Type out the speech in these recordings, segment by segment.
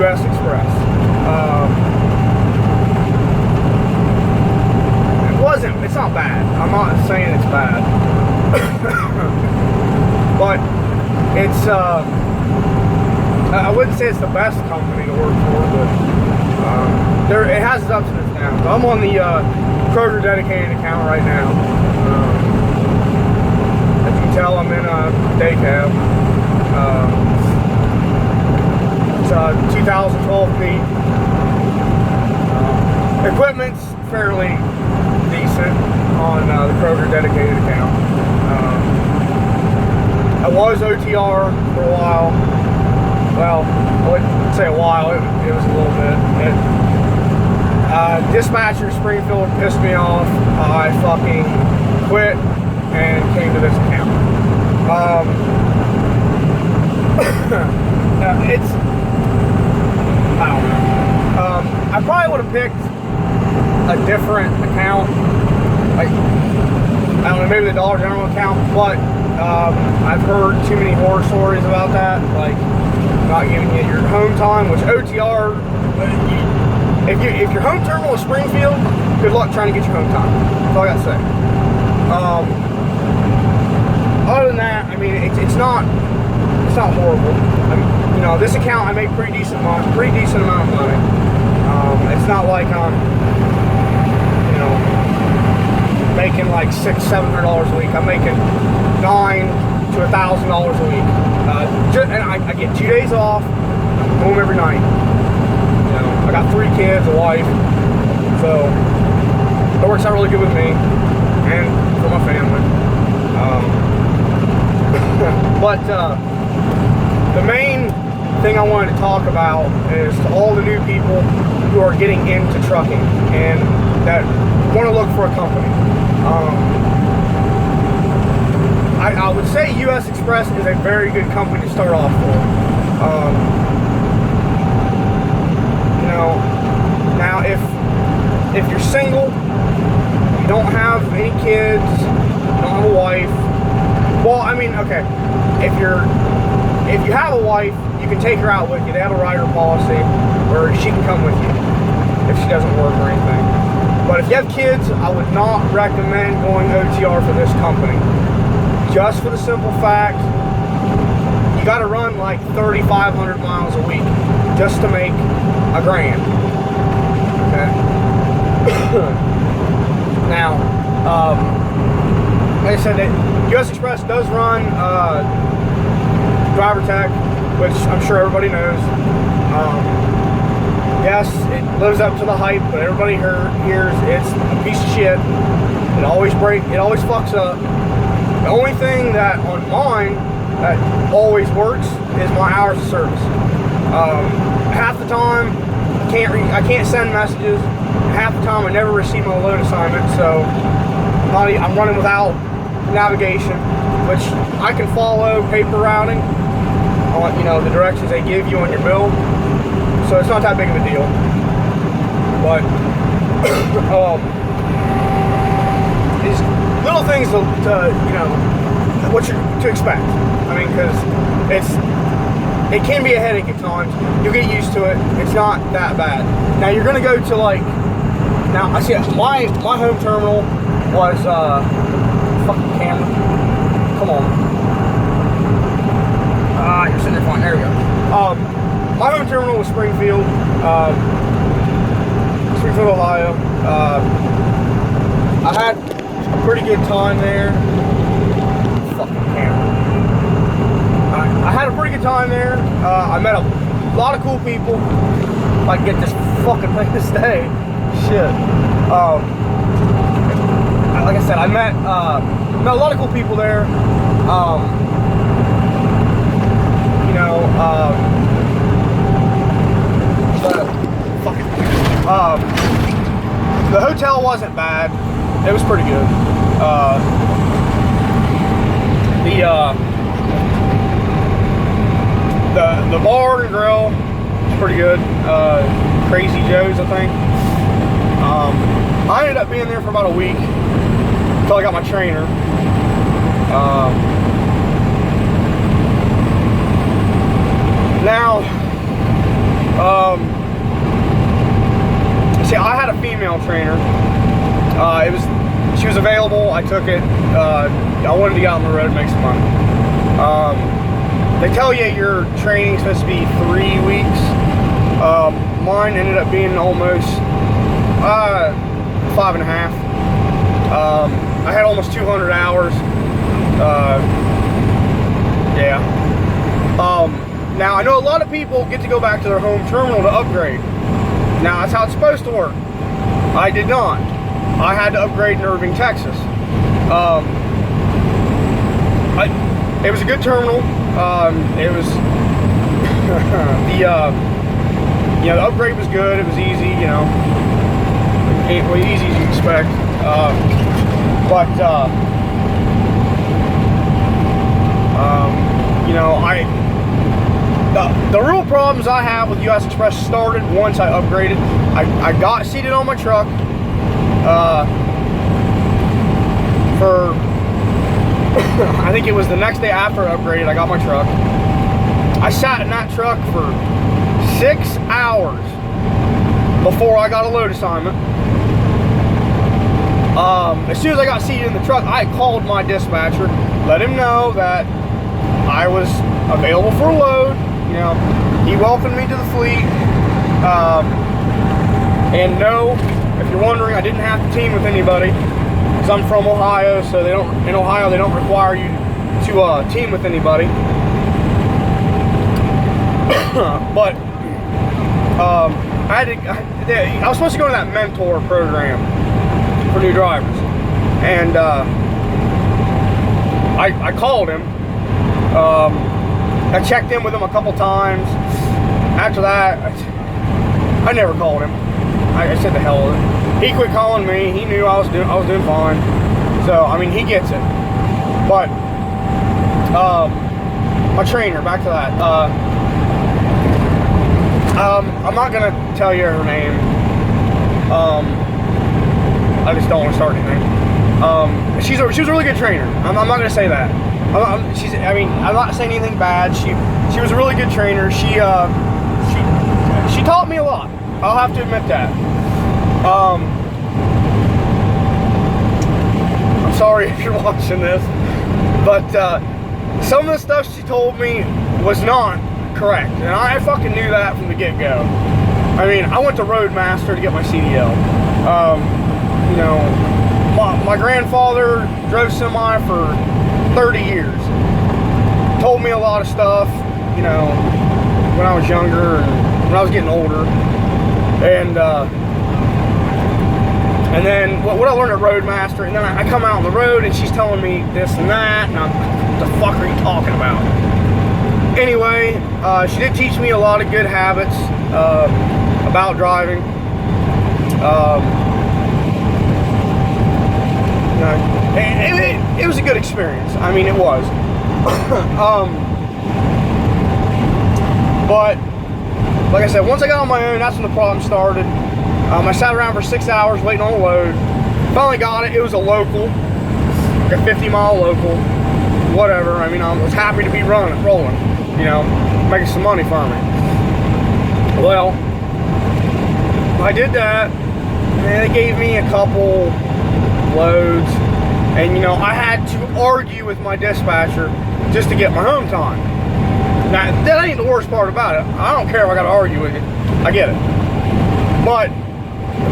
US Express. It's not bad. I'm not saying it's bad. But it's, I wouldn't say it's the best company to work for, but it has its ups and its downs. I'm on the Kroger dedicated account right now. As you can tell, I'm in a day cab. It's a 2012 Beat. Equipment's fairly decent on the Kroger dedicated account. I was OTR for a while. Well, I wouldn't say a while, it was a little bit. Dispatcher Springfield pissed me off. I fucking quit and came to this account. It's, I don't know. I probably would have picked a different account, like, I don't know, maybe the Dollar General account, but I've heard too many horror stories about that, like not giving you your home time, which OTR, if your home terminal is Springfield, good luck trying to get your home time. That's all I gotta say. Other than that, I mean, it's not horrible. You know, this account I make pretty decent amount of money. It's not like I'm, you know, making like $600-700 a week. I'm making $900 to $1,000 a week. And I get 2 days off. I'm home every night. You know, I got 3 kids, a wife, so it works out really good with me and for my family. But the main thing I wanted to talk about is to all the new people who are getting into trucking and that want to look for a company. I would say US Express is a very good company to start off for. You know, now if you're single, you don't have any kids, you don't have a wife. Well, I mean, okay, if you have a wife, you can take her out with you. They have a rider policy where she can come with you if she doesn't work or anything. But if you have kids, I would not recommend going OTR for this company. Just for the simple fact, you got to run like 3,500 miles a week just to make $1,000. Okay. Now, like I said, US Express does run driver tech, which I'm sure everybody knows. Yes, it lives up to the hype, but everybody hears it's a piece of shit. It always fucks up. The only thing that on mine that always works is my hours of service. Half the time I can't send messages. Half the time I never receive my load assignment, so I'm running without navigation, which I can follow paper routing on, you know, the directions they give you on your bill. So it's not that big of a deal. But these little things to you know, what to expect. I mean, because it can be a headache at times. You'll get used to it. It's not that bad. Now you're gonna go to like, now I see my home terminal was fucking camera. Come on. You're sitting there fine. There we go. My home terminal was Springfield, Ohio. I had a pretty good time there. Fucking camera. I had a pretty good time there. I met a lot of cool people. If I can get this fucking thing to stay. Shit. Like I said, I met a lot of cool people there. You know, the hotel wasn't bad. It was pretty good. The bar and grill was pretty good. Crazy Joe's, I think. I ended up being there for about a week until I got my trainer. Now, See, I had a female trainer. She was available. I took it. I wanted to get out on the road and make some money. They tell you your training's supposed to be 3 weeks. Mine ended up being almost 5.5. I had almost 200 hours. Yeah. Now I know a lot of people get to go back to their home terminal to upgrade. Now that's how it's supposed to work. I did not. I had to upgrade in Irving, Texas. It was a good terminal. It was the upgrade was good. It was easy, well, easy as you expect. The real problems I have with US Express started once I upgraded. I got seated on my truck for I think it was the next day after I upgraded. I got my truck. I sat in that truck for 6 hours before I got a load assignment. As soon as I got seated in the truck, I called my dispatcher, let him know that I was available for a load. He welcomed me to the fleet. And no, if you're wondering, I didn't have to team with anybody because I'm from Ohio, so in Ohio they don't require you to team with anybody. But I was supposed to go to that mentor program for new drivers, and I called him. I checked in with him a couple times. After that, I never called him. I said the hell with it. He quit calling me. He knew I was doing fine. So I mean, he gets it. But my trainer, back to that. I'm not gonna tell you her name. I just don't want to start anything. She was a really good trainer. I'm not gonna say that. I'm not saying anything bad. She was a really good trainer. She taught me a lot. I'll have to admit that. I'm sorry if you're watching this, but some of the stuff she told me was not correct, and I fucking knew that from the get-go. I mean, I went to Roadmaster to get my CDL. My grandfather drove semi for 30 years. Told me a lot of stuff, when I was younger and when I was getting older. And then what I learned at Roadmaster, and then I come out on the road and she's telling me this and that, and I'm, what the fuck are you talking about? Anyway, she did teach me a lot of good habits about driving. It was a good experience. I mean, it was. But like I said, once I got on my own, that's when the problem started. I sat around for 6 hours waiting on a load. Finally got it. It was a local, like a 50-mile local. Whatever. I mean, I was happy to be rolling, making some money for me. Well, I did that, and they gave me a couple loads, and I had to argue with my dispatcher just to get my home time. Now, that ain't the worst part about it. I don't care if I gotta argue with you. I get it. But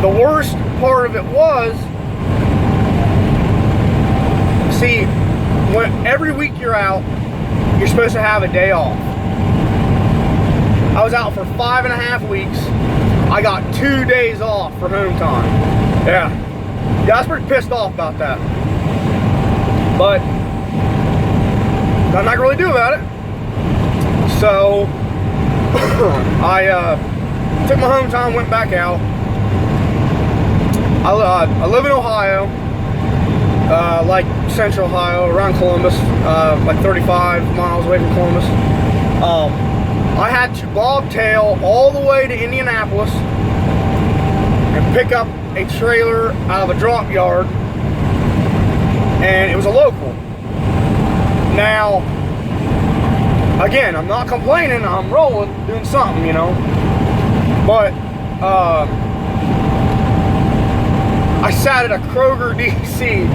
the worst part of it was, see, when every week you're out, you're supposed to have a day off. I was out for 5.5 weeks. I got 2 days off for home time. Yeah, I was pretty pissed off about that. But nothing I can really do about it. So I took my home time, went back out. I live in Ohio, like Central Ohio, around Columbus, like 35 miles away from Columbus. I had to bobtail all the way to Indianapolis and pick up a trailer out of a drop yard, and it was a local. Now, again, I'm not complaining, I'm rolling, doing something, But I sat at a Kroger DC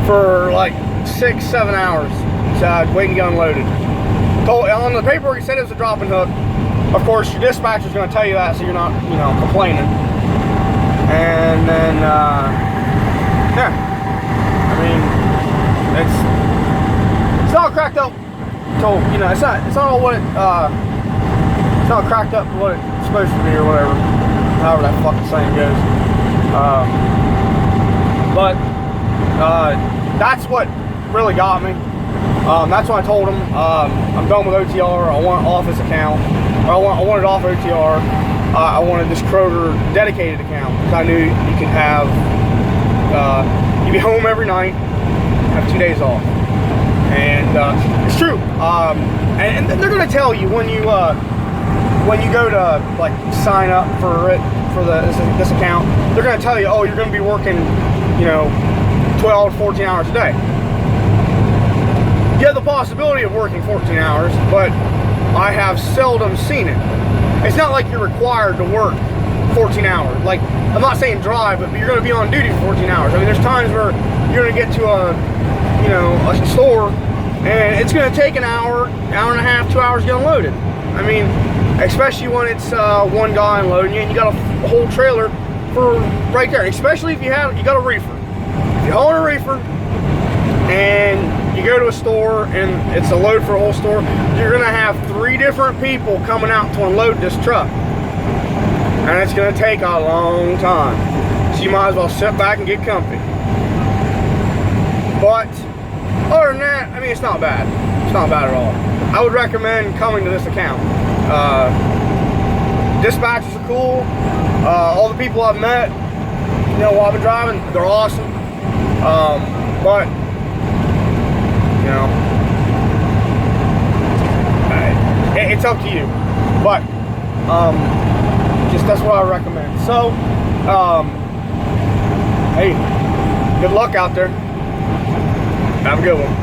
for like 6-7 hours, waiting to get unloaded. On the paperwork it said it was a drop-in hook. Of course, your dispatcher's going to tell you that, so you're not, you know, complaining. And then, yeah, I mean, it's not cracked up. So, you know, it's not all what it's not cracked up to what it's supposed to be or whatever. However that fucking saying goes. But that's what really got me. That's when I told him I'm done with OTR. I want an office account. Or I wanted off OTR. I wanted this Kroger dedicated account because I knew you could have you'd be home every night, have 2 days off, and it's true. And they're gonna tell you when you go to like sign up for this account, they're gonna tell you, oh, you're gonna be working, you know, 12 to 14 hours a day. You have the possibility of working 14 hours, but I have seldom seen it. It's not like you're required to work 14 hours. Like, I'm not saying drive, but you're going to be on duty for 14 hours. I mean, there's times where you're going to get to a store, and it's going to take an hour and a half, 2 hours to get unloaded. I mean, especially when it's one guy unloading you, and you got a whole trailer for right there. Especially if you got a reefer. If you own a reefer, and you go to a store and it's a load for a whole store, you're gonna have 3 different people coming out to unload this truck, and it's gonna take a long time, so you might as well sit back and get comfy. But other than that, I mean, it's not bad. It's not bad at all. I would recommend coming to this account. Dispatchers are cool. All the people I've met, you know, while I've been driving, they're awesome. But you know, it's up to you, but just that's what I recommend. So hey, good luck out there. Have a good one.